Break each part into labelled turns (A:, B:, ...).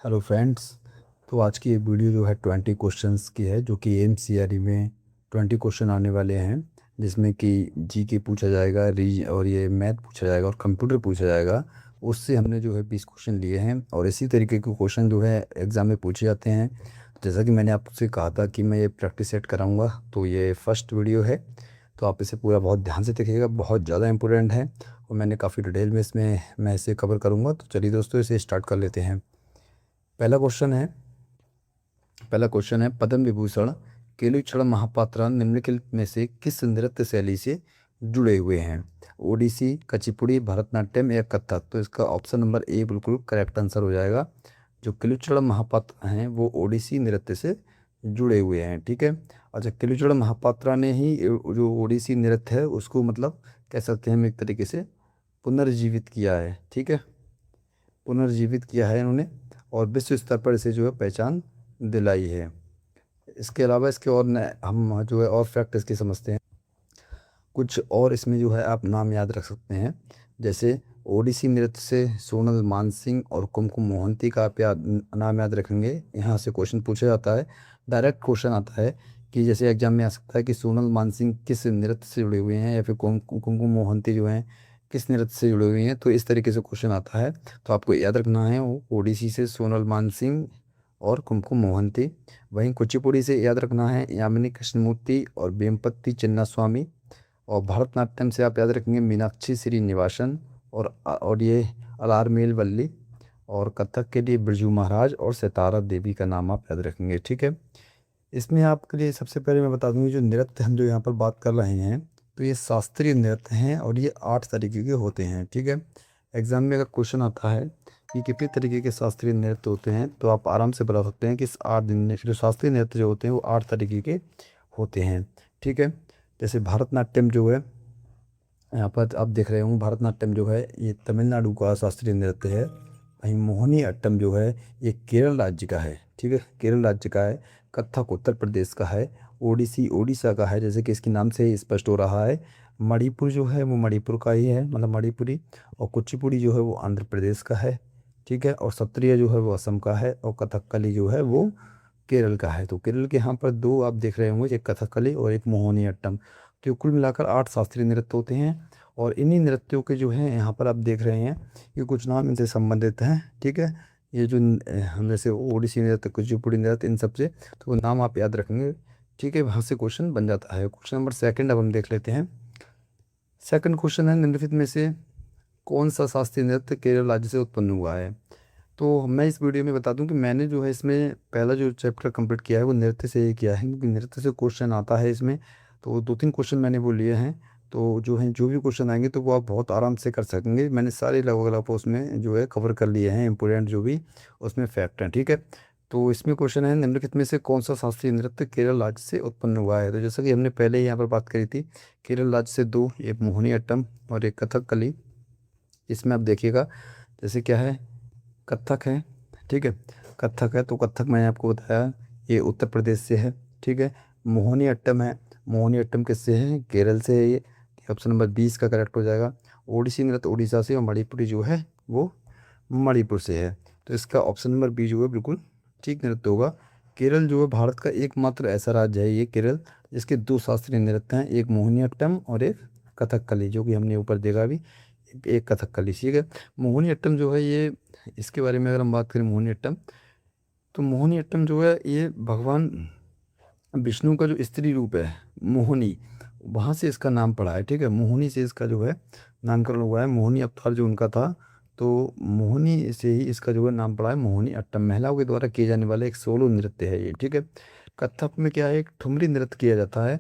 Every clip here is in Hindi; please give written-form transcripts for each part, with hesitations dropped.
A: Hello friends. तो आज की ये वीडियो जो है 20 क्वेश्चंस की है, जो कि एमसीआरई में 20 क्वेश्चन आने वाले हैं, जिसमें कि जीके पूछा जाएगा, री और ये मैथ पूछा जाएगा और कंप्यूटर पूछा जाएगा। उससे हमने जो है 20 क्वेश्चन लिए हैं और इसी तरीके के क्वेश्चन जो है एग्ज़ाम में पूछे जाते हैं। जैसा कि मैंने आपसे कहा था कि मैं ये प्रैक्टिस सेट कराऊंगा, तो ये फर्स्ट वीडियो है। तो आप इसे पूरा बहुत ध्यान से देखिएगा, बहुत ज़्यादा इंपॉर्टेंट है और मैंने काफ़ी डिटेल में इसमें मैं इसे कवर करूँगा। तो चलिए दोस्तों, इसे स्टार्ट कर लेते हैं। पहला क्वेश्चन है पहला क्वेश्चन है, पद्म विभूषण केलुचरण महापात्रा निम्नलिखित में से किस नृत्य शैली से जुड़े हुए हैं? ओडिसी, कुचिपुड़ी, भरतनाट्यम या कथक? तो इसका ऑप्शन नंबर ए बिल्कुल करेक्ट आंसर हो जाएगा। जो केलुचरण महापात्र हैं वो ओडिसी नृत्य से जुड़े हुए हैं। ठीक है। अच्छा, केलुचरण महापात्रा ने ही जो ओडिसी नृत्य है उसको मतलब कह सकते हैं हम एक तरीके से पुनर्जीवित किया है। ठीक है, पुनर्जीवित किया है इन्होंने और विश्व स्तर पर इसे जो है पहचान दिलाई है। इसके अलावा इसके और हम जो है और फैक्ट इसके समझते हैं। कुछ और इसमें जो है आप नाम याद रख सकते हैं, जैसे ओडिसी नृत्य से सोनल मानसिंह और कुमकुम मोहंती का आप नाम याद रखेंगे। यहाँ से क्वेश्चन पूछा जाता है, डायरेक्ट क्वेश्चन आता है कि जैसे एग्जाम में आ सकता है कि सोनल मानसिंह किस नृत्य से जुड़े हुए हैं या फिर कुमकुम मोहंती जो हैं किस नृत्य से जुड़े हुए हैं। तो इस तरीके से क्वेश्चन आता है, तो आपको याद रखना है वो ओडिसी से सोनल मानसिंह और कुमकुम मोहंती। वहीं कुचिपुड़ी से याद रखना है यामिनी कृष्णमूर्ति और वेम्पति चिन्ना स्वामी। और भरतनाट्यम से आप याद रखेंगे मीनाक्षी श्रीनिवासन और ये अलारमेल वल्ली। और कथक के लिए बिरजू महाराज और सितारा देवी का नाम आप याद रखेंगे। ठीक है। इसमें आपके लिए सबसे पहले मैं बता दूं, ये जो नृत्य हम जो यहाँ पर बात कर रहे हैं, तो ये शास्त्रीय नृत्य हैं और ये 8 तरीके के होते हैं। ठीक है। एग्जाम में अगर क्वेश्चन आता है कि कितने तरीके के शास्त्रीय नृत्य होते हैं, तो आप आराम से बता सकते हैं कि इस 8 दिन में जो शास्त्रीय नृत्य जो होते हैं वो 8 तरीके के होते हैं। ठीक है। जैसे भरतनाट्यम जो है, यहाँ पर आप देख रहे होंगे, भरतनाट्यम जो है ये तमिलनाडु का शास्त्रीय नृत्य है। वहीं मोहिनी अट्टम जो है ये केरल राज्य का है। ठीक है, केरल राज्य का है। कथक उत्तर प्रदेश का है। ओडिसी उड़ीसा का है, जैसे कि इसके नाम से ही स्पष्ट हो रहा है। मणिपुर जो है वो मणिपुर का ही है, मतलब मणिपुरी। और कुचिपुड़ी जो है वो आंध्र प्रदेश का है। ठीक है। और सत्रिया जो है वो असम का है और कथकली जो है वो केरल का है। तो केरल के यहाँ पर दो आप देख रहे होंगे, एक कथकली और एक मोहिनी अट्टम। तो कुल मिलाकर 8 शास्त्रीय नृत्य होते हैं। और इन्हीं नृत्यों के जो हैं यहाँ पर आप देख रहे हैं कि कुछ नाम इनसे संबंधित हैं। ठीक है। ये जो हम जैसे ओडिसी नृत्य, कुचिपुड़ी नृत्य, इन सब से तो वो नाम आप याद रखेंगे। ठीक है, वहाँ से क्वेश्चन बन जाता है। क्वेश्चन नंबर सेकंड अब हम देख लेते हैं। सेकंड क्वेश्चन है, निम्नलिखित में से कौन सा शास्त्रीय नृत्य केरल राज्य से उत्पन्न हुआ है? तो मैं इस वीडियो में बता दूं कि मैंने जो है इसमें पहला जो चैप्टर कंप्लीट किया है वो नृत्य से ही किया है, क्योंकि नृत्य से क्वेश्चन आता है इसमें। तो 2-3 क्वेश्चन मैंने वो लिए हैं। तो जो है जो भी क्वेश्चन आएंगे तो वो आप बहुत आराम से कर सकेंगे। मैंने सारे लगभग लगभग उसमें जो है कवर कर लिए हैं, इंपोर्टेंट जो भी उसमें फैक्ट हैं। ठीक है। तो इसमें क्वेश्चन है, निम्नलिखित में से कौन सा शास्त्रीय नृत्य केरल राज्य से उत्पन्न हुआ है? तो जैसा कि हमने पहले ही यहाँ पर बात करी थी, केरल राज्य से दो, एक मोहिनी अट्टम और एक कथकली। इसमें आप देखिएगा, जैसे क्या है, कथक है। ठीक है, कथक है तो कथक मैंने आपको बताया ये उत्तर प्रदेश से है। ठीक है। मोहिनी अट्टम है, मोहिनी अट्टम किससे है? केरल से है ये। ऑप्शन नंबर 20 का करेक्ट हो जाएगा। ओडिसी नृत्य उड़ीसा से और मणिपुरी जो है वो मणिपुर से है। तो इसका ऑप्शन नंबर बी जो है बिल्कुल ठीक नृत्य होगा। केरल जो है भारत का एकमात्र ऐसा राज्य है ये केरल, जिसके दो शास्त्रीय नृत्य हैं, एक मोहिनीअट्टम और एक कथकली, जो कि हमने ऊपर देखा अभी। एक कथकली। ठीक है। मोहिनीअट्टम जो है ये, इसके बारे में अगर हम बात करें मोहिनीअट्टम, तो मोहिनीअट्टम जो है ये भगवान विष्णु का जो स्त्री रूप है मोहिनी, वहाँ से इसका नाम पड़ा है। ठीक है, मोहिनी से इसका जो है नामकरण हुआ है। मोहिनी अवतार जो उनका था, तो मोहिनी से ही इसका जो है नाम पड़ा है मोहिनी अट्टम। महिलाओं के द्वारा किए जाने वाले एक सोलो नृत्य है ये। ठीक है। कथक में क्या है, एक ठुमरी नृत्य किया जाता है,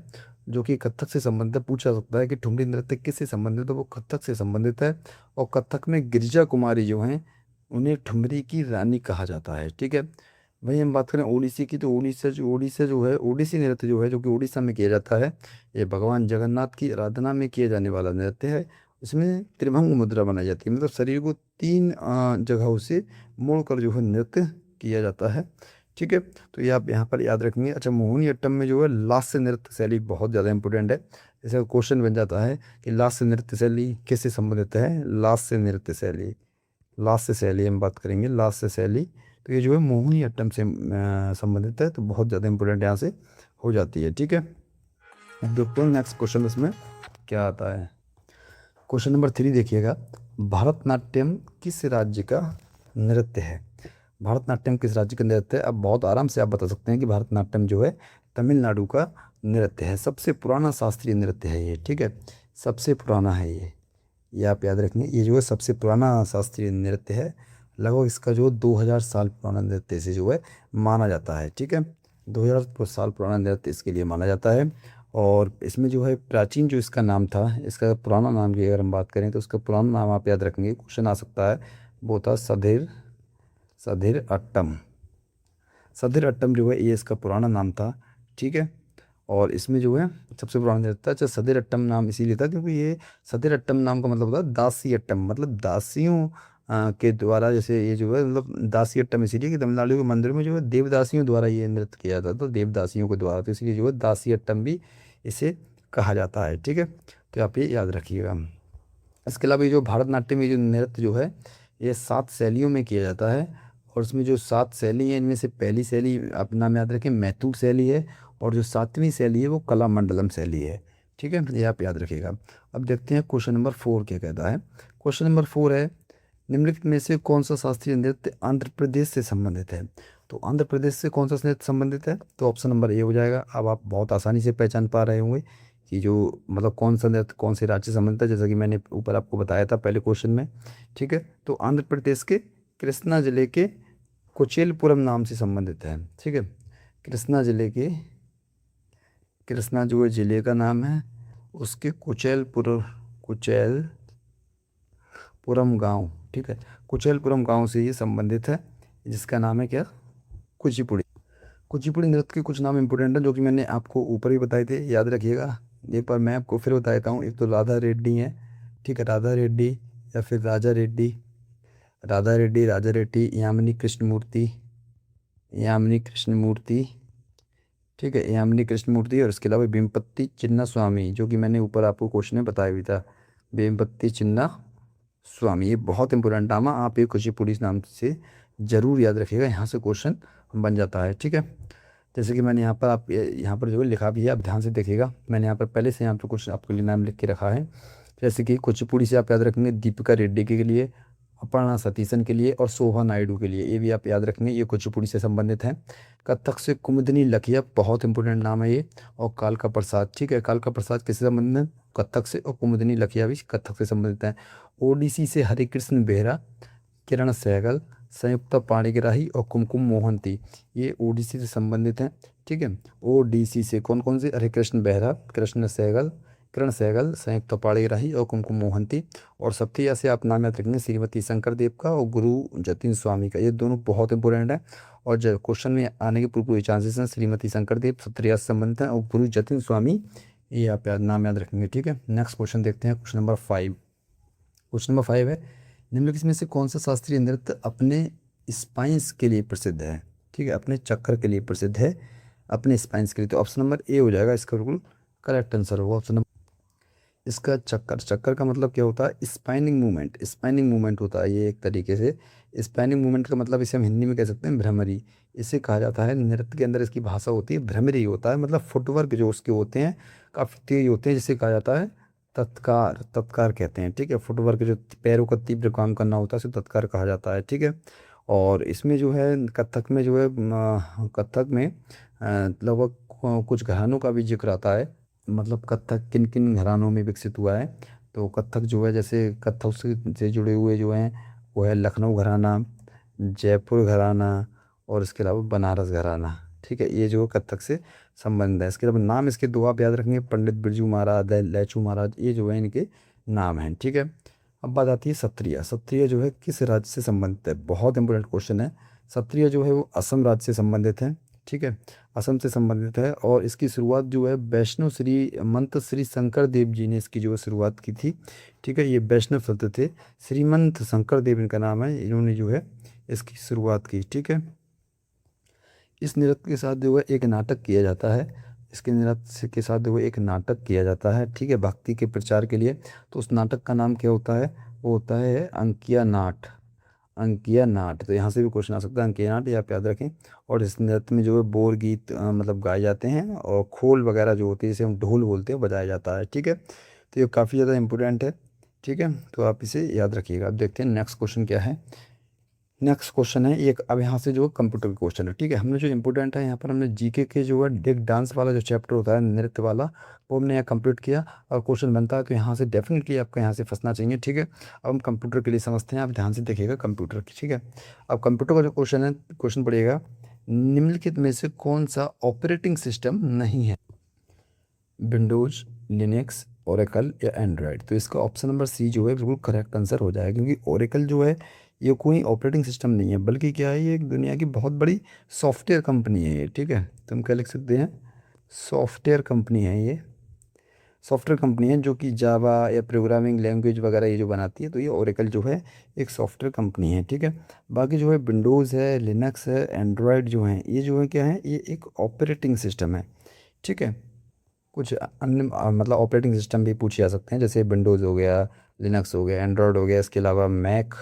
A: जो कि कथक से संबंधित है। पूछा सकता है कि ठुमरी नृत्य किससे संबंधित है, तो वो कथक से संबंधित है। और कथक में गिरिजा कुमारी जो हैं उन्हें ठुमरी की रानी कहा जाता है। ठीक है। वहीं हम बात करें ओडिसी की, तो ओडिशा जो है, ओडिसी नृत्य जो है, जो कि उड़ीसा में किया जाता है, ये भगवान जगन्नाथ की आराधना में किए जाने वाला नृत्य है। इसमें त्रिभंग मुद्रा बनाई जाती है, मतलब शरीर को 3 जगहों से मोड़कर जो है नृत्य किया जाता है। ठीक है। तो ये आप यहाँ पर याद रखेंगे। अच्छा, मोहिनी अट्टम में जो है लास्य नृत्य शैली बहुत ज़्यादा इंपॉर्टेंट है। जैसे क्वेश्चन बन जाता है कि लास्य नृत्य शैली किससे संबंधित है? लास्य नृत्य शैली, लास्य शैली हम बात करेंगे, लास्य शैली तो ये जो है मोहिनी अट्टम से संबंधित है, तो बहुत ज़्यादा इंपॉर्टेंट यहाँ से हो जाती है। ठीक है, अब देखते हैं नेक्स्ट क्वेश्चन इसमें क्या आता है। क्वेश्चन नंबर 3 देखिएगा, भरतनाट्यम किस राज्य का नृत्य है? भरतनाट्यम किस राज्य का नृत्य है? अब बहुत आराम से आप बता सकते हैं कि भरतनाट्यम जो है तमिलनाडु का नृत्य है। सबसे पुराना शास्त्रीय नृत्य है ये। ठीक है, सबसे पुराना है ये आप याद रखेंगे। ये जो है सबसे पुराना शास्त्रीय नृत्य है। लगभग इसका जो 2000 साल पुराना नृत्य से जो है माना जाता है। ठीक है, 2000 साल पुराना नृत्य इसके लिए माना जाता है। और इसमें जो है प्राचीन जो इसका नाम था, इसका पुराना नाम की अगर हम बात करें तो इसका पुराना नाम आप याद रखेंगे, क्वेश्चन आ सकता है, वो था सधीर सधीर अट्टम। सधीर अट्टम जो है ये इसका पुराना नाम था। ठीक है, और इसमें जो है सबसे पुराना नृत्य था। अच्छा, सधीर अट्टम नाम इसीलिए था क्योंकि ये सधीर अट्टम नाम का मतलब होता है दासी अट्टम, मतलब दासियों के द्वारा, जैसे ये जो है मतलब दासी अट्टम इसीलिए कि तमिलनाडु के मंदिर में जो है देवदासियों द्वारा ये नृत्य किया जाता था, तो देवदासियों के द्वारा, तो इसलिए जो है दासी अट्टम भी इसे कहा जाता है। ठीक है, तो आप ये याद रखिएगा। इसके अलावा ये जो भारतनाट्यम, ये जो नृत्य जो है ये 7 शैलियों में किया जाता है। और उसमें जो 7 शैली है इनमें से पहली शैली आप नाम याद रखें मैथुर शैली है, और जो 7वीं शैली है वो कलामंडलम शैली है। ठीक है, ये आप याद रखिएगा। अब देखते हैं क्वेश्चन नंबर 4 क्या कहता है। क्वेश्चन नंबर 4 है, निम्नलिखित में से कौन सा शास्त्रीय नृत्य आंध्र प्रदेश से संबंधित है? तो आंध्र प्रदेश से कौन सा नृत्य संबंधित है? तो ऑप्शन नंबर ए हो जाएगा। अब आप बहुत आसानी से पहचान पा रहे होंगे कि जो मतलब कौन सा नृत्य कौन से राज्य से संबंधित है, जैसा कि मैंने ऊपर आपको बताया था पहले क्वेश्चन में। ठीक है, तो आंध्र प्रदेश के कृष्णा जिले के कोचेलपुरम नाम से संबंधित है। ठीक है, कृष्णा जिले के, कृष्णा जो है जिले का नाम है, उसके कुचेलपुरम गांव, ठीक है, कुचेलपुरम गांव से ये संबंधित है, जिसका नाम है क्या? कुचिपुड़ी। कुचिपुड़ी नृत्य के कुछ नाम इंपोर्टेंट हैं जो कि मैंने आपको ऊपर ही बताए थे, याद रखिएगा। एक बार मैं आपको फिर बता देता हूँ। एक तो राधा रेड्डी है, ठीक है, राधा रेड्डी, या फिर राजा रेड्डी, राधा रेड्डी, राजा रेड्डी, यामिनी कृष्णमूर्ति, ठीक है, यामिनी कृष्णमूर्ति, और इसके अलावा वेम्पति चिन्ना स्वामी, जो कि मैंने ऊपर आपको क्वेश्चन में बताया भी था, वेम्पति चिन्ना स्वामी। ये बहुत इंपॉर्टेंट नाम है, आप ये कुचिपुड़ी नाम से जरूर याद रखिएगा, यहाँ से क्वेश्चन बन जाता है। ठीक है, जैसे कि मैंने यहाँ पर यहाँ पर जो है लिखा भी है, आप ध्यान से देखिएगा। मैंने यहाँ पर पहले से यहाँ पर कुछ आपके लिए नाम लिख के रखा है। जैसे कि कुचिपुड़ी से आप याद रखेंगे दीपिका रेड्डी के लिए, अपर्णा सतीशन के लिए, और शोभा नायडू के लिए, ये भी आप याद रखेंगे, ये कुचिपुड़ी से संबंधित हैं। कथक से कुमुदनी लखिया, बहुत इंपॉर्टेंट नाम है ये। और कालका प्रसाद, ठीक है, कालका प्रसाद किससे संबंधित है? कथक से। और कुमुदनी लखिया भी कथक से संबंधित हैं। ओडिसी से हरिकृष्ण बेहरा, किरण सहगल, संयुक्ता पाणिग्राही और कुमकुम मोहंती, ये ओडिसी से संबंधित हैं। ठीक है, ओडिसी से कौन कौन से? हरिकृष्ण बेहरा, कृष्ण सहगल, किरण सहगल, संयुक्ता पाणिग्राही और कुमकुम मोहंती। और सत्या से आप नाम याद रखेंगे श्रीमती शंकर देव का और गुरु जतिन स्वामी का, ये दोनों बहुत इंपॉर्टेंट है। और जब क्वेश्चन में आने के पूरे चांसेस हैं, श्रीमती शंकर देव सत्रिया से संबंधित हैं, और गुरु जतिन स्वामी ये आप नाम याद रखेंगे। ठीक है, नेक्स्ट क्वेश्चन देखते हैं, क्वेश्चन नंबर 5। क्वेश्चन नंबर 5 है, निम्नलिखित में से कौन सा शास्त्रीय नृत्य अपने स्पाइंस के लिए प्रसिद्ध है? ठीक है, अपने चक्कर के लिए प्रसिद्ध है, अपने स्पाइंस के लिए। तो ऑप्शन नंबर ए हो जाएगा इसका बिल्कुल करेक्ट आंसर होगा, ऑप्शन नंबर। इसका चक्कर, चक्कर का मतलब क्या होता है? स्पाइनिंग मूवमेंट, स्पाइनिंग मूवमेंट होता है ये एक तरीके से। स्पाइनिंग मूवमेंट का मतलब इसे हम हिंदी में कह सकते हैं भ्रमरी। इसे कहा जाता है, नृत्य के अंदर इसकी भाषा होती है भ्रमरी होता है, मतलब फुटवर्क जो उसके होते हैं काफ़ी तेज होते हैं, जिसे कहा जाता है तत्कार, तत्कार कहते हैं। ठीक है, फुटवर्क जो पैरों का तीव्र काम करना होता है उसे तत्कार कहा जाता है। ठीक है, और इसमें जो है कथक में जो है कथक में लगभग कुछ घरानों का भी जिक्र आता है, मतलब कथक किन किन घरानों में विकसित हुआ है। तो कथक जो है, जैसे कथक से जुड़े हुए जो हैं वो है लखनऊ घराना, जयपुर घराना, और इसके अलावा बनारस घराना। ठीक है, ये जो कथक से संबंध है। इसके अलावा नाम इसके दो आप याद रखेंगे, पंडित बिरजू महाराज, लैचू महाराज, ये जो है इनके नाम हैं। ठीक है, अब बात आती है सत्रिया। सत्रिया जो है किस राज्य से संबंधित है? बहुत इंपॉर्टेंट क्वेश्चन है। सत्रिया जो है वो असम राज्य से संबंधित है। ठीक है, असम से संबंधित है, और इसकी शुरुआत जो है वैष्णव श्री मंत श्री शंकर देव जी ने इसकी जो है शुरुआत की थी। ठीक है, ये वैष्णव संत थे, श्रीमंत शंकर देव इनका नाम है, इन्होंने जो है इसकी शुरुआत की। ठीक है, इस नृत्य के साथ जो है एक नाटक किया जाता है, इसके नृत्य के साथ जो है एक नाटक किया जाता है। ठीक है, भक्ति के प्रचार के लिए। तो उस नाटक का नाम क्या होता है? वो होता है अंकिया नाट। अंकिया नाट, तो यहाँ से भी क्वेश्चन आ सकता है अंकिया नाट, ये आप याद रखें। और इस नृत्य में जो है बोर गीत मतलब गाए जाते हैं, और खोल वगैरह जो होती है जिसे हम ढोल बोलते हैं बजाया जाता है, ठीक है। तो ये काफ़ी ज़्यादा इंपॉर्टेंट है, ठीक है, तो आप इसे याद रखिएगा। अब देखते हैं नेक्स्ट क्वेश्चन क्या है। नेक्स्ट क्वेश्चन है एक, अब यहाँ से जो कंप्यूटर का क्वेश्चन है, ठीक है। हमने जो इंपॉर्टेंट है यहाँ पर हमने जीके के जो है एक डांस वाला जो चैप्टर होता है नृत्य वाला, वो हमने यहाँ कंप्लीट किया, और क्वेश्चन बनता है तो यहाँ से डेफिनेटली आपका यहाँ से फंसना चाहिए, ठीक है। अब हम कंप्यूटर के लिए समझते हैं, आप ध्यान से देखिएगा कंप्यूटर की, ठीक है। अब कंप्यूटर का जो क्वेश्चन है, क्वेश्चन पड़ेगा निम्नलिखित में से कौन सा ऑपरेटिंग सिस्टम नहीं है, विंडोज, लिनक्स, ओरेकल या एंड्रॉयड। तो इसका ऑप्शन नंबर सी जो है बिल्कुल करेक्ट आंसर हो जाएगा, क्योंकि ओरेकल जो है ये कोई ऑपरेटिंग सिस्टम नहीं है, बल्कि क्या है, ये एक दुनिया की बहुत बड़ी सॉफ्टवेयर कंपनी है ये, ठीक है। तो हम क्या लिख सकते हैं, सॉफ्टवेयर कंपनी है ये, सॉफ्टवेयर कंपनी है जो कि जावा या प्रोग्रामिंग लैंग्वेज वगैरह ये जो बनाती है, तो ये ओरेकल जो है एक सॉफ्टवेयर कंपनी है, ठीक है। बाकी जो है विंडोज़ है, लिनक्स है, एंड्रॉयड जो है, ये जो है क्या है, ये एक ऑपरेटिंग सिस्टम है, ठीक है। कुछ अन्य मतलब ऑपरेटिंग सिस्टम भी पूछे जा सकते हैं, जैसे विंडोज़ हो गया, लिनक्स हो गया, एंड्रॉयड हो गया, इसके अलावा मैक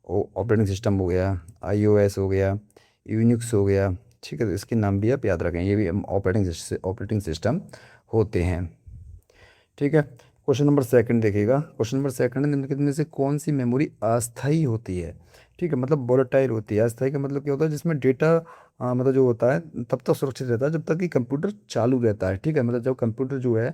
A: ऑपरेटिंग सिस्टम हो गया, आईओएस हो गया, यूनिक्स हो गया, ठीक है। तो इसके नाम भी आप याद रखें, ये भी ऑपरेटिंग सिस्टम होते हैं, ठीक है। क्वेश्चन नंबर सेकंड देखिएगा। क्वेश्चन नंबर सेकंड है, निम्नलिखित में से कौन सी मेमोरी अस्थाई होती है, ठीक है, मतलब वोलेटाइल होती है। अस्थाई का मतलब क्या होता है, जिसमें डेटा मतलब जो होता है तब तक सुरक्षित रहता है जब तक कि कंप्यूटर चालू रहता है, ठीक है। मतलब जब कंप्यूटर जो है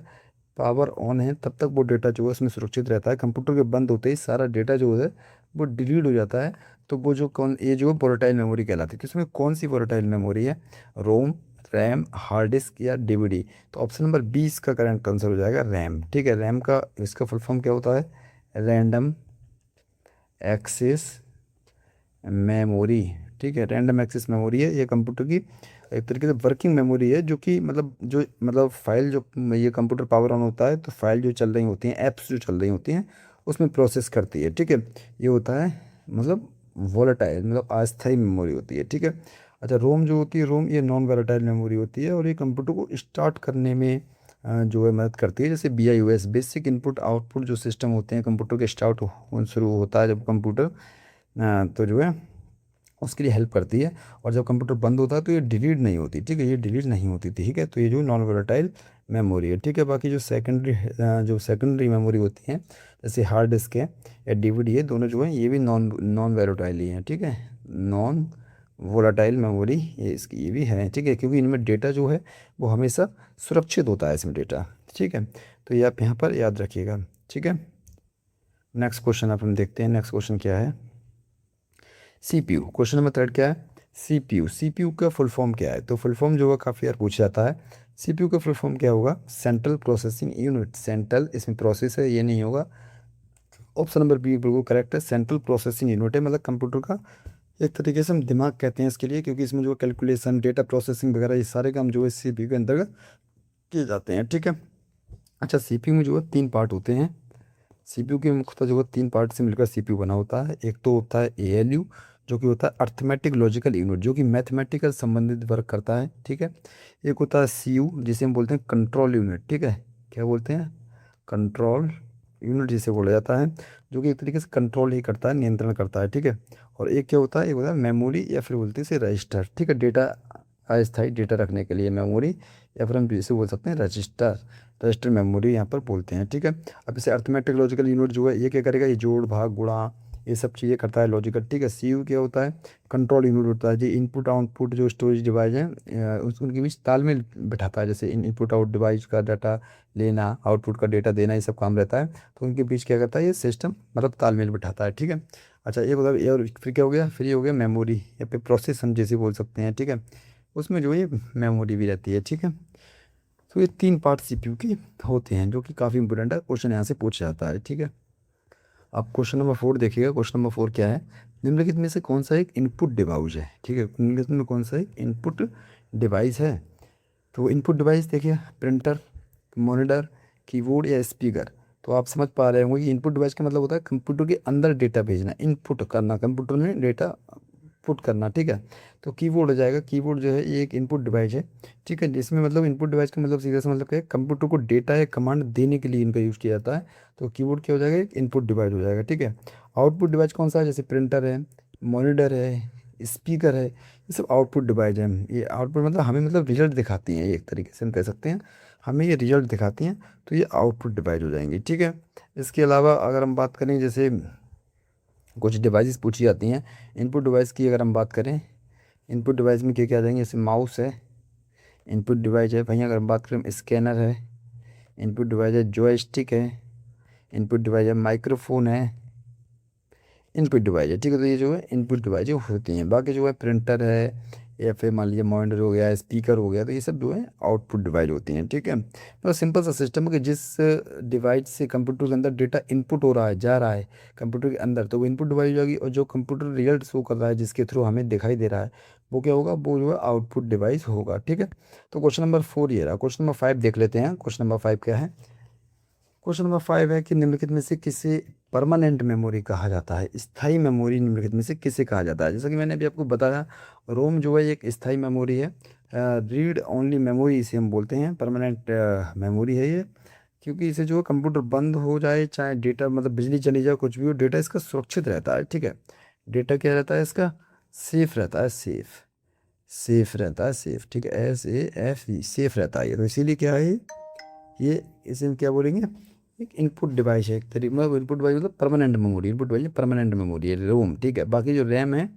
A: पावर ऑन है तब तक वो डेटा जो है उसमें सुरक्षित रहता है। कंप्यूटर के बंद होते ही सारा डेटा जो है वो डिलीट हो जाता है। तो वो जो कौन ये जो वोलेटाइल मेमोरी कहलाती है, तो इसमें कौन सी वोलेटाइल मेमोरी है, रोम, रैम, हार्ड डिस्क या डीवीडी। तो ऑप्शन नंबर 20 का करेक्ट आंसर हो जाएगा रैम, ठीक है। रैम का इसका फुल फॉर्म क्या होता है, रैंडम एक्सेस मेमोरी, ठीक है। रैंडम एक्सेस मेमोरी है ये कंप्यूटर की एक तरीके से वर्किंग मेमोरी है, जो कि मतलब फाइल जो ये कंप्यूटर पावर ऑन होता है तो फाइल जो चल रही होती हैं, ऐप्स जो चल रही होती हैं उसमें प्रोसेस करती है, ठीक है। ये होता है मतलब वोलेटाइल, मतलब अस्थायी मेमोरी होती है, ठीक है। अच्छा, रोम जो होती है, रोम ये नॉन वोलेटाइल मेमोरी होती है, और ये कंप्यूटर को स्टार्ट करने में जो है मदद करती है। जैसे BIOS बेसिक इनपुट आउटपुट जो सिस्टम होते हैं कंप्यूटर के स्टार्ट शुरू होता है जब कंप्यूटर तो जो है उसके लिए हेल्प करती है। और जब कंप्यूटर बंद होता है तो ये डिलीट नहीं होती, ठीक है, ये डिलीट नहीं होती, ठीक है। तो ये जो नॉन वोलेटाइल मेमोरी है, ठीक है। बाकी जो सेकेंडरी मेमोरी होती हैं, जैसे हार्ड डिस्क है या डीवीडी है, दोनों जो है ये भी नॉन नॉन वोलेटाइल ही हैं, ठीक है। नॉन वोलेटाइल मेमोरी ये इसकी ये भी है, ठीक है, क्योंकि इनमें डेटा जो है वो हमेशा सुरक्षित होता है इसमें डेटा, ठीक है। तो ये आप यहाँ पर याद रखिएगा, ठीक है। नेक्स्ट क्वेश्चन अपन देखते हैं, नेक्स्ट क्वेश्चन क्या है, CPU। क्वेश्चन नंबर थर्ड क्या है, CPU का फुल फॉर्म क्या है। तो फुल फॉर्म जो है काफ़ी बार पूछा जाता है। CPU का फुल फॉर्म क्या होगा, सेंट्रल प्रोसेसिंग यूनिट, सेंट्रल इसमें प्रोसेस है, ये नहीं होगा। ऑप्शन नंबर बी बिल्कुल करेक्ट है, सेंट्रल प्रोसेसिंग यूनिट है, मतलब कंप्यूटर का एक तरीके से हम दिमाग कहते हैं इसके लिए, क्योंकि इसमें जो कैलकुलेशन, डेटा प्रोसेसिंग वगैरह ये सारे काम जो है CPU के अंतर्गत किए जाते हैं, ठीक है। अच्छा, CPU में जो है 3 पार्ट होते हैं। CPU के मुख्यतः जो है 3 पार्ट से मिलकर CPU बना होता है। एक तो होता है ALU, जो कि होता है अर्थमेटिक लॉजिकल यूनिट, जो कि मैथमेटिकल संबंधित वर्क करता है, ठीक है। एक होता है CU, जिसे हम बोलते हैं कंट्रोल यूनिट, ठीक है। क्या बोलते हैं, कंट्रोल यूनिट जिसे बोला जाता है, जो कि एक तरीके से कंट्रोल ही करता है, नियंत्रण करता है, ठीक है। और एक क्या होता है, एक होता है मेमोरी, या फिर बोलते हैं इसे रजिस्टर, ठीक है। डेटा अस्थायी डेटा रखने के लिए मेमोरी, या फिर हम इसे बोल सकते हैं रजिस्टर, रजिस्टर मेमोरी यहाँ पर बोलते हैं, ठीक है। अब इसे अर्थमेटिक लॉजिकल यूनिट जो है ये क्या करेगा, ये जोड़ भाग गुणा ये सब चीज़ें करता है लॉजिकल, ठीक है। CU क्या होता है, कंट्रोल यूनिट होता है, जो इनपुट आउटपुट जो स्टोरेज डिवाइस है उनके बीच तालमेल बिठाता है। जैसे इनपुट आउट डिवाइस का डाटा लेना, आउटपुट का डेटा देना, ये सब काम रहता है। तो उनके बीच क्या करता है, ये सिस्टम मतलब तालमेल बिठाता है, ठीक है। अच्छा, एक होता है ये, और फिर क्या हो गया, फिर ये हो गया मेमोरी या फिर प्रोसेस हम जैसे बोल सकते हैं, ठीक है। उसमें जो है मेमोरी भी रहती है, ठीक है। तो ये 3 पार्ट CPU के होते हैं, जो कि काफ़ी इंपॉर्टेंट है, क्वेश्चन यहाँ से पूछा जाता है, ठीक है। अब क्वेश्चन नंबर 4 देखिएगा। क्वेश्चन नंबर 4 क्या है, निम्नलिखित में से कौन सा एक इनपुट डिवाइस है, ठीक है। निम्नलिखित में कौन सा एक इनपुट डिवाइस है। तो इनपुट डिवाइस देखिए, प्रिंटर, मॉनिटर, कीबोर्ड या स्पीकर। तो आप समझ पा रहे होंगे कि इनपुट डिवाइस का मतलब होता है कंप्यूटर के अंदर डेटा भेजना, इनपुट करना, कंप्यूटर में डेटा पुट करना, ठीक है। तो कीबोर्ड हो जाएगा, कीबोर्ड जो है ये एक इनपुट डिवाइस है, ठीक है, जिसमें मतलब इनपुट डिवाइस का मतलब सीधा सा मतलब क्या है, कंप्यूटर को डेटा या कमांड देने के लिए इनका यूज़ किया जाता है। तो कीबोर्ड क्या हो जाएगा, एक इनपुट डिवाइस हो जाएगा, ठीक है। आउटपुट डिवाइस कौन सा है, जैसे प्रिंटर है, मॉनिटर है, स्पीकर है, ये सब आउटपुट डिवाइस है। ये आउटपुट मतलब हमें मतलब रिजल्ट दिखाती हैं, ये एक तरीके से हम कह सकते हैं, हमें ये रिजल्ट दिखाती हैं, तो ये आउटपुट डिवाइस हो जाएंगी, ठीक है। इसके अलावा अगर हम बात करें, जैसे कुछ डिवाइसेस पूछी जाती हैं इनपुट डिवाइस की, अगर हम बात करें इनपुट डिवाइस में क्या क्या आ जाएंगे, जैसे माउस है इनपुट डिवाइस है भाई, अगर हम बात करें स्कैनर है इनपुट डिवाइस है, जॉयस्टिक है इनपुट डिवाइस है, माइक्रोफोन है इनपुट डिवाइस है, ठीक है। तो ये जो है इनपुट डिवाइस होती हैं। बाकी जो है प्रिंटर है या फिर मान लीजिए मॉनिटर हो गया, स्पीकर हो गया, तो ये सब जो है आउटपुट डिवाइस होती हैं, ठीक है। मतलब सिंपल सा सिस्टम है कि जिस डिवाइस से कंप्यूटर के अंदर डेटा इनपुट हो रहा है, जा रहा है कंप्यूटर के अंदर, तो वो इनपुट डिवाइस हो जाएगी, और जो कंप्यूटर रिजल्ट शो कर रहा है जिसके थ्रू हमें दिखाई दे रहा है, वो क्या होगा, वो जो है आउटपुट डिवाइस होगा, ठीक है। तो क्वेश्चन नंबर 4 ये रहा। क्वेश्चन नंबर 5 देख लेते हैं। क्वेश्चन नंबर 5 क्या है? क्वेश्चन नंबर 5 है कि निम्नलिखित में से किसे परमानेंट मेमोरी कहा जाता है? स्थायी मेमोरी निम्नलिखित में से किसे कहा जाता है? जैसा कि मैंने अभी आपको बताया, रोम जो है एक स्थायी मेमोरी है। रीड ओनली मेमोरी इसे हम बोलते हैं, परमानेंट मेमोरी है ये, क्योंकि इसे जो है कंप्यूटर बंद हो जाए, चाहे डेटा मतलब बिजली चली जाए, कुछ भी हो, डेटा इसका सुरक्षित रहता है, ठीक है। डेटा क्या रहता है इसका? सेफ रहता है, सेफ, सेफ रहता है, सेफ, ठीक है। SAFE, सेफ रहता है ये, तो इसीलिए क्या है ये इसे हम क्या बोलेंगे, एक इनपुट डिवाइस है, एक तरीके मतलब इनपुट डिवाइस मतलब permanent memory, input device permanent memory है, रोम, ठीक है। बाकी जो रैम है,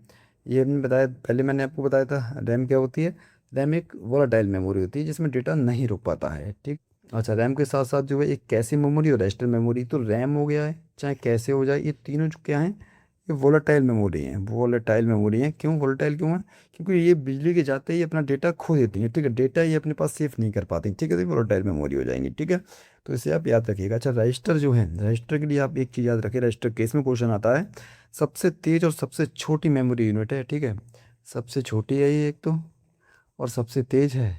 A: ये हमने बताया पहले, मैंने आपको बताया था रैम क्या होती है। रैम एक वोलाटाइल मेमोरी होती है जिसमें डेटा नहीं रुक पाता है, ठीक। अच्छा, रैम के साथ साथ जो है एक कैशे मेमोरी और रजिस्टर मेमोरी, तो रैम हो गया है चाहे कैशे हो जाए, ये तीनों जो क्या हैं, ये वोलाटाइल मेमोरी हैं, वोलाटाइल मेमोरी हैं। क्यों वोलाटाइल क्यों है? क्योंकि ये बिजली के जाते ही अपना डेटा खो देती हैं, ठीक है। डेटा ये अपने पास सेफ नहीं कर पाती, ठीक है, तो वोलाटाइल मेमोरी हो जाएंगी, ठीक है। तो इसे आप याद रखिएगा। अच्छा, रजिस्टर जो है, रजिस्टर के लिए आप एक चीज़ याद रखिए, रजिस्टर केस में क्वेश्चन आता है, सबसे तेज और सबसे छोटी मेमोरी यूनिट है, ठीक है। सबसे छोटी है ये एक तो, और सबसे तेज है,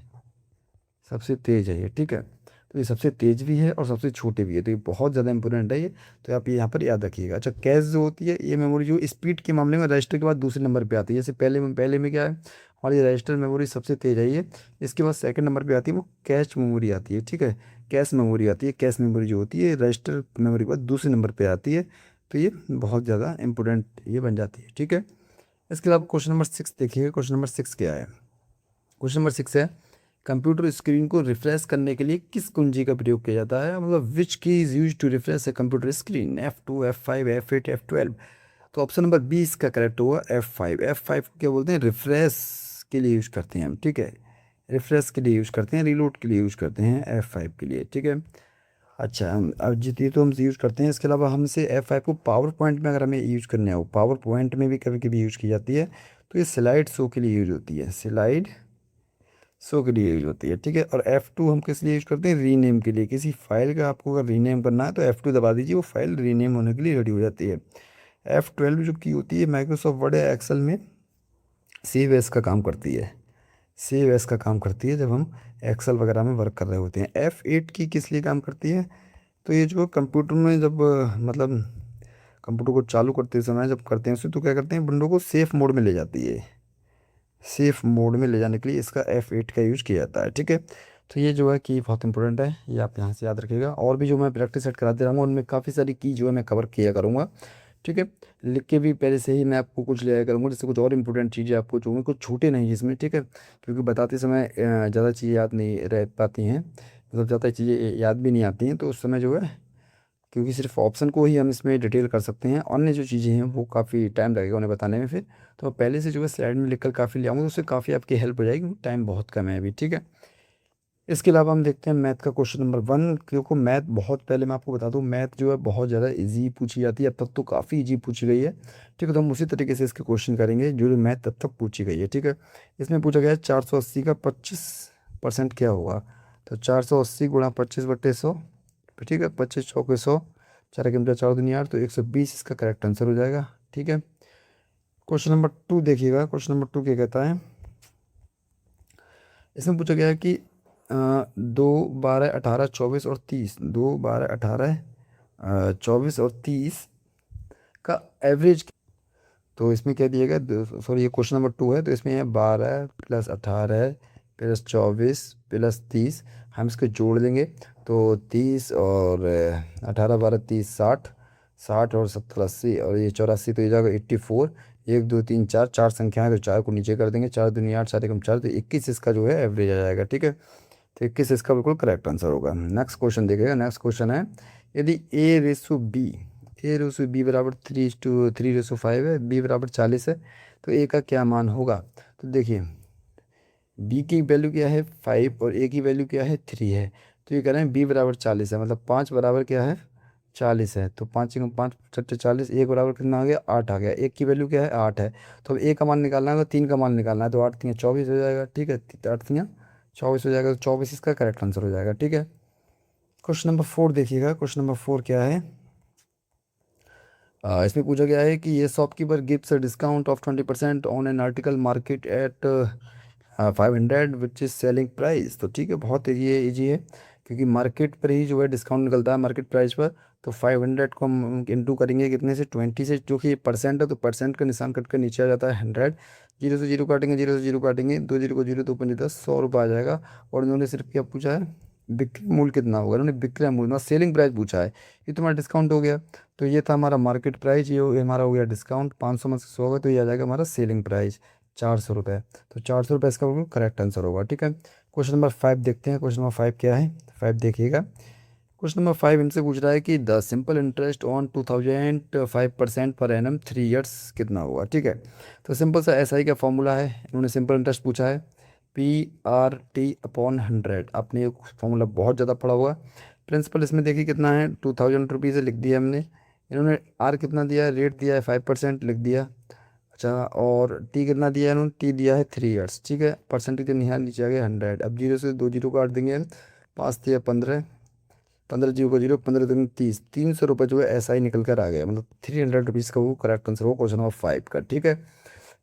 A: सबसे तेज है ये, ठीक है। तो ये सबसे तेज भी है और सबसे छोटे भी है, तो ये बहुत ज़्यादा इंपॉर्टेंट है ये, तो आप ये यहाँ पर याद रखिएगा। अच्छा, कैश जो होती है ये मेमोरी जो स्पीड के मामले में रजिस्टर के बाद दूसरे नंबर पे आती है। जैसे पहले में क्या है, हमारी रजिस्टर मेमोरी सबसे तेज है ये, इसके बाद सेकंड नंबर पे आती है वो कैश मेमोरी आती है, ठीक है। कैश मेमोरी आती है, कैश मेमोरी जो होती है रजिस्टर मेमोरी के बाद दूसरे नंबर पर आती है, तो ये बहुत ज़्यादा इंपॉर्टेंट ये बन जाती है, ठीक है। इसके अलावा क्वेश्चन नंबर 6 देखिएगा। क्वेश्चन नंबर 6 क्या है? क्वेश्चन नंबर 6 है, कंप्यूटर स्क्रीन को रिफ्रेश करने के लिए किस कुंजी का प्रयोग किया जाता है? मतलब which key is use to refresh a computer screen? F2, F5, F8, F12? तो ऑप्शन नंबर 20 का करेक्ट होगा F5। F5 को क्या बोलते हैं? रिफ्रेश के लिए यूज करते हैं हम, ठीक है। रिफ्रेश के लिए यूज करते हैं, रीलोड के लिए यूज करते हैं, F5 के लिए, ठीक है। अच्छा, हम अब जितनी तो हम यूज़ करते हैं, इसके अलावा हमसे F5 को पावर पॉइंट में अगर हमें यूज़ करने हो, पावर पॉइंट में भी कभी कभी यूज़ की जाती है, तो ये स्लाइड शो के लिए यूज़ होती है, स्लाइड शो के लिए यूज होती है, ठीक है। और F2 हम किस लिए यूज करते हैं? रीनेम के लिए। किसी फाइल का आपको अगर रीनेम करना है तो F2 दबा दीजिए, वो फाइल रीनेम होने के लिए रेडी हो जाती है। F12 जो की होती है माइक्रोसॉफ्ट वर्ड या एक्सेल में सेव एस का काम करती है, सेव एस का काम करती है जब हम एक्सेल वगैरह में वर्क कर रहे होते हैं। F8 की किस लिए काम करती है? तो ये जो कंप्यूटर में जब मतलब कंप्यूटर को चालू करते समय जब करते हैं उसे, तो क्या करते हैं, विंडो को सेफ मोड में ले जाती है, सेफ मोड में ले जाने के लिए इसका F8 का यूज़ किया जाता है, ठीक है। तो ये जो है कि बहुत इंपॉर्टेंट है, ये आप यहाँ से याद रखिएगा। और भी जो मैं प्रैक्टिस सेट कराते रहूँगा उनमें काफ़ी सारी की जो है मैं कवर किया करूँगा, ठीक है। लिख के भी पहले से ही मैं आपको कुछ लिया करूँगा, जिससे कुछ और इंपॉर्टेंट चीज़ें आपको जो है कुछ छूटे नहीं इसमें, ठीक है। क्योंकि बताते समय ज़्यादा चीज़ें याद नहीं रह पाती हैं, मतलब ज़्यादा चीज़ें याद भी नहीं आती हैं, तो उस समय जो है, क्योंकि सिर्फ ऑप्शन को ही हम इसमें डिटेल कर सकते हैं, अन्य जो चीज़ें हैं वो काफ़ी टाइम लगेगा उन्हें बताने में। फिर तो पहले से जो है स्लाइड में लिखकर काफ़ी ले आऊँगा, तो उससे काफ़ी आपकी हेल्प हो जाएगी, क्योंकि टाइम बहुत कम है अभी, ठीक है। इसके अलावा हम देखते हैं मैथ का क्वेश्चन नंबर 1। क्योंकि मैथ बहुत, पहले मैं आपको बता दूं, मैथ जो है बहुत ज़्यादा इजी पूछी जाती है, अब तक तो काफ़ी इजी पूछी गई है, ठीक है। तो हम उसी तरीके से इसके क्वेश्चन करेंगे जो मैथ तब तक पूछी गई है, ठीक है। इसमें पूछा गया है 480 का 25% क्या होगा? तो 480 गुणा 25/100, ठीक है। 25×100, 4×4 तो 120 इसका करेक्ट आंसर हो जाएगा, ठीक है। क्वेश्चन नंबर 2 देखिएगा। क्वेश्चन नंबर 2 क्या कहता है? इसमें पूछा गया है कि 2, 12, 18, 24 और 30, 2, 12, 18, 24 और 30 का एवरेज। तो इसमें क्या दिया गया, सॉरी ये क्वेश्चन नंबर 2 है, तो इसमें है 12 + 18 + 24 + 30, हम इसको जोड़ देंगे, तो 30 और 18, 12, 30, 60, 60 और 70, 80 और ये 84, तो ये जाएगा 84, 1 2 3 4 4 संख्याएं, तो 4 को नीचे कर देंगे, 4 दूनी 8 4 एकम 4, तो 21 इसका जो है एवरेज आ जाएगा। ठीक है, तो 21 इसका बिल्कुल करेक्ट आंसर होगा। नेक्स्ट क्वेश्चन देखिएगा। नेक्स्ट क्वेश्चन है, यदि ए रेसु बी बराबर 3:3:5 है, बी बराबर 40 है, तो ए का क्या मान होगा। तो देखिए बी की वैल्यू क्या है 5 और ए की वैल्यू क्या है 3 है। तो ये कह रहे हैं बी बराबर 40 है, मतलब 5 बराबर क्या है 40 है। तो 5×5 = 40, एक बराबर कितना आ गया 8 आ गया। एक की वैल्यू क्या है 8 है, तो अब ए का मान निकालना है, तो 3 का मान निकालना है, तो 8×3 = 24 हो जाएगा। ठीक है, 8×3 = 24 हो जाएगा, तो 24 इसका करेक्ट आंसर हो जाएगा। ठीक है, क्वेश्चन नंबर 4 देखिएगा। क्वेश्चन नंबर 4 क्या है, इसमें पूछा गया है कि ये shopkeeper gives a discount of 20% on an article market at 500 which is selling price. तो ठीक है, बहुत ये इजी है, क्योंकि मार्केट पर ही जो है डिस्काउंट निकलता है मार्केट प्राइस पर। तो 500 को हम इंटू करेंगे कितने से 20 से, जो कि परसेंट है, तो परसेंट का निशान कट कर नीचे आ जाता है 100। जीरो से जीरो काटेंगे, जीरो से जीरो काटेंगे, 2 जीरो को जीरो, 2×5 = 10, 100 रुपये आ जाएगा। और इन्होंने सिर्फ क्या पूछा है, बिक्री मूल्य कितना होगा, इन्होंने विक्रय मूल्य मतलब सेलिंग प्राइस पूछा है। ये तुम्हारा डिस्काउंट हो गया, तो ये था हमारा मार्केट प्राइस, ये हमारा हो गया डिस्काउंट। 500 में से 100 होगा, तो ये आ जाएगा हमारा सेलिंग प्राइस 400 रुपये। तो 400 रुपये इसका बिल्कुल करेक्ट आंसर होगा। ठीक है, क्वेश्चन नंबर 5 देखते हैं। क्वेश्चन नंबर 5 क्या है, 5 देखिएगा। क्वेश्चन नंबर 5 इनसे पूछ रहा है कि the simple interest on 2005% per annum 3 years कितना होगा। ठीक है, तो सिंपल सा SI का फॉर्मूला है, इन्होंने सिंपल इंटरेस्ट पूछा है PRT/100। आपने ये फॉर्मूला बहुत ज़्यादा पढ़ा होगा। प्रिंसिपल इसमें देखिए कितना है 2000 रुपीज़ लिख दिया हमने। इन्होंने R कितना दिया है, रेट दिया है 5% लिख दिया। अच्छा, और टी कितना दिया है इन्होंने, टी दिया है 3 ईयर्स। ठीक है, परसेंटेज के निहार नीचे आ गया 100। अब 0 से 2 जीरो काट देंगे, 5 दिया 15, 15 जीरो को जीरो, 15 दूनी 30, 300 रुपये जो है SI निकल कर आ गया, मतलब 300 रुपीज़ का वो करेक्ट आंसर हो क्वेश्चन नंबर 5 का। ठीक है,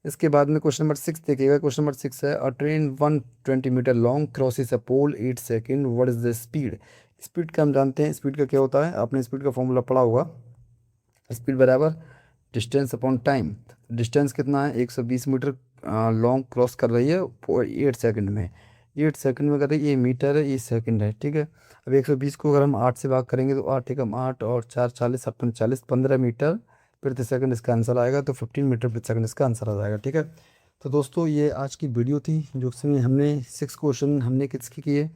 A: इसके बाद में क्वेश्चन नंबर 6 देखिएगा। क्वेश्चन नंबर 6 है, a train 120 metre long crosses a pole 8 second, what is the speed. Speed का हम जानते हैं, स्पीड का क्या होता है, आपने स्पीड का फॉर्मूला पढ़ा होगा। स्पीड बराबर डिस्टेंस अपॉन टाइम। डिस्टेंस कितना है 120 मीटर लॉन्ग क्रॉस कर रही है 8 सेकंड में। 8 सेकंड में कर रही है, ये मीटर है, ये सेकंड है। ठीक है, अब 120 को अगर हम 8 से भाग करेंगे, तो 8 एकम 8 और 4 40, 7 40, 15 मीटर प्रति सेकंड इसका आंसर आएगा। तो 15 मीटर प्रति सेकंड इसका आंसर आ जाएगा। ठीक है, तो दोस्तों ये आज की वीडियो थी, जो उसमें हमने 6 क्वेश्चन हमने किसके किए,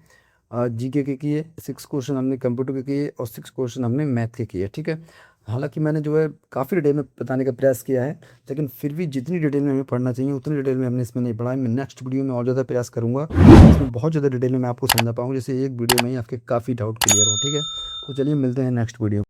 A: GK के किए, 6 क्वेश्चन हमने कंप्यूटर के किए, और 6 क्वेश्चन हमने मैथ के किए। ठीक है, हालांकि मैंने जो है काफ़ी डिटेल में बताने का प्रयास किया है, लेकिन फिर भी जितनी डिटेल में हमें पढ़ना चाहिए उतनी डिटेल में हमने इसमें नहीं पढ़ा है। मैं नेक्स्ट वीडियो में और ज़्यादा प्रयास करूँगा, इसमें बहुत ज़्यादा डिटेल में मैं आपको समझा पाऊँ, जैसे एक वीडियो में ही आपके काफ़ी डाउट क्लियर हो। ठीक है, तो चलिए मिलते हैं नेक्स्ट वीडियो।